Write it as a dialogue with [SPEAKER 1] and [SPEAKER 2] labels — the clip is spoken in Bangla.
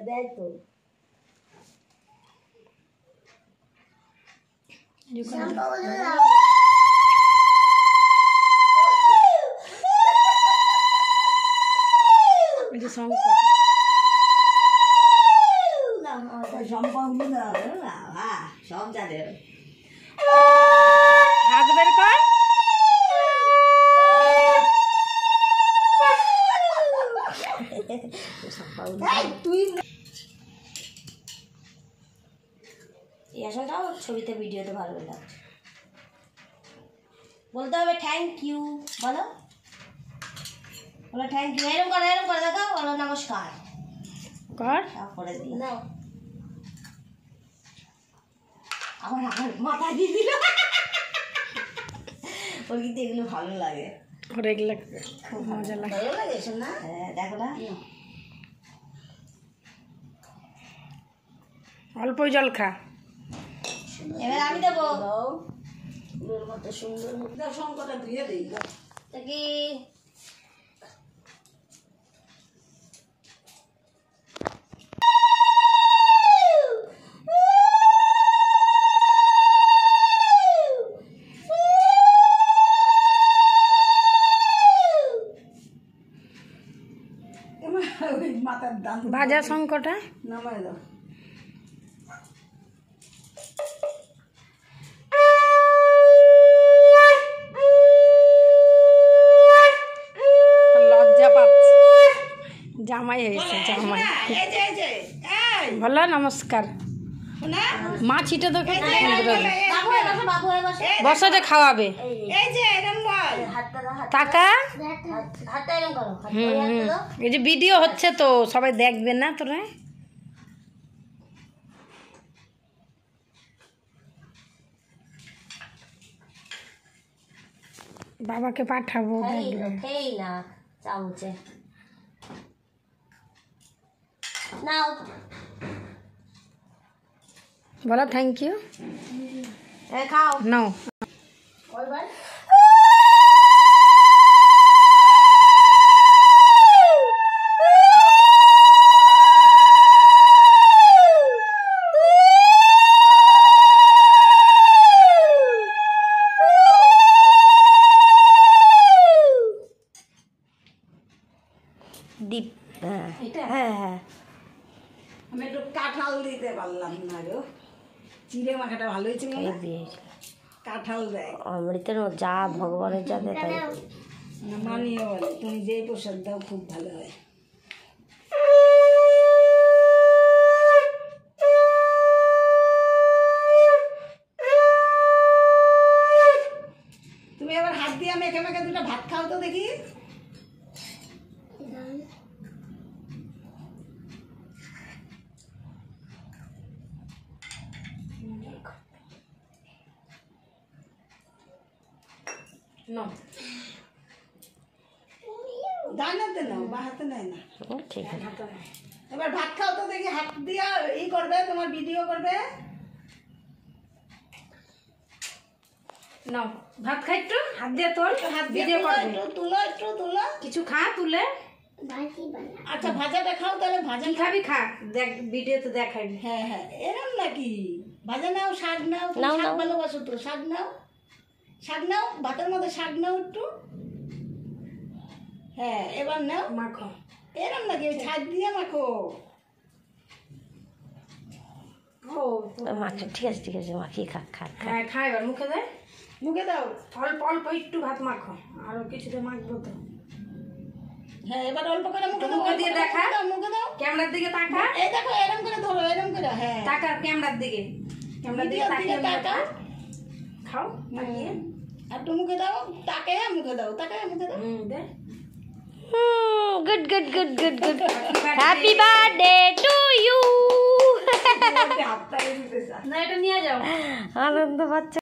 [SPEAKER 1] দেয় তো সব জানে
[SPEAKER 2] হাত বের কর
[SPEAKER 1] তুই এই আসনটাও ছবিতে ভিডিওতে ভালো লাগছে বলতে হবে থ্যাংক ইউ বলো বলো থ্যাংক ইউ এরকম করে দেখাও বলো নমস্কার
[SPEAKER 2] কর
[SPEAKER 1] করে দিই না আমার মাথা দিয়ে দিল ওর কিন্তু এগুলো ভালো লাগে
[SPEAKER 2] ওর এগুলো খুব মজা লাগে
[SPEAKER 1] ভালো লাগে শোন না হ্যাঁ দেখো না
[SPEAKER 2] অল্পই জল খা
[SPEAKER 1] এবার আমি দেবো ওর মতো সুন্দর মুখ দাও শঙ্করটা ধুয়ে দিই কি
[SPEAKER 2] ভাজা শঙ্কটা
[SPEAKER 1] নামাই দাও
[SPEAKER 2] লজ্জা পাচ্ছে জামাই হয়েছে জামাই বলো নমস্কার মা ছিটে তো বসাতে খাওয়াবে টাকা এই যে ভিডিও হচ্ছে তো সবাই দেখবে না তোরা বাবাকে পাঠাবো
[SPEAKER 1] না চামচে নাও
[SPEAKER 2] বলো থ্যাংক ইউ
[SPEAKER 1] খাও
[SPEAKER 2] নাও
[SPEAKER 1] কয়বার দীপ হ্যাঁ হ্যাঁ হ্যাঁ
[SPEAKER 3] আমি একটু কাঁঠাল দিতে পারলাম না গো চিড়ে মাখাটা ভালো হয়েছে কাঁঠাল দেয়
[SPEAKER 1] অমৃতের যা ভগবানের যা দেয় তাই
[SPEAKER 3] মানিয়ে বলে তুমি যে প্রসাদ দাও খুব ভালো হয় তুমি এবার হাত দিয়ে মেখে মেখে দুটো ভাত খাও তো দেখি ডানাতে নাও বা হাতে নেয় না
[SPEAKER 1] ঠিক আছে
[SPEAKER 3] এবার ভাত খাও তো দেখি হাত দিয়ে ই করবে তোমার ভিডিও করবে
[SPEAKER 2] নাও ভাত খাই একটু হাত দিয়ে তোল
[SPEAKER 3] হাত দিয়ে একটু তুলো
[SPEAKER 2] কিছু খা তুলে
[SPEAKER 3] আচ্ছা ভাজাটা খাও তাহলে ভাজা
[SPEAKER 2] কি খাবি খা দেখ ভিডিওতে দেখাবি
[SPEAKER 3] হ্যাঁ হ্যাঁ এরম নাকি ভাজা নাও শাক নাও শাক ভালোবাসো তো শাক নাও ভাতের মধ্যে শাক নাও একটু হ্যাঁ এবার নাও
[SPEAKER 2] মাখো
[SPEAKER 3] এরম নাকি ওই ছাদ দিয়ে মাখো
[SPEAKER 2] ও
[SPEAKER 1] মাখা ঠিক আছে মাখিয়ে খা
[SPEAKER 2] হ্যাঁ খা এবার মুখে দে
[SPEAKER 3] মুখে দাও
[SPEAKER 2] অল্প অল্প একটু ভাত মাখো আরো কিছুতে মাখবো তো
[SPEAKER 3] হ্যাঁ এবার অল্প করে মুখে দাও
[SPEAKER 2] মুখে দিয়ে দেখা
[SPEAKER 3] মুখে দাও
[SPEAKER 2] ক্যামেরার দিকে তাকা
[SPEAKER 3] এই দেখো এরম করে ধরো এরম করে হ্যাঁ
[SPEAKER 2] তাকা ক্যামেরার দিকে তাকিয়ে
[SPEAKER 3] তাকা
[SPEAKER 2] খাও তাকিয়ে
[SPEAKER 3] একটু মুখে দাও তাকে মুখে দাও
[SPEAKER 2] দে
[SPEAKER 1] good happy birthday to you
[SPEAKER 2] না এটা নিয়ে যাও
[SPEAKER 1] আনন্দ পাচ্ছে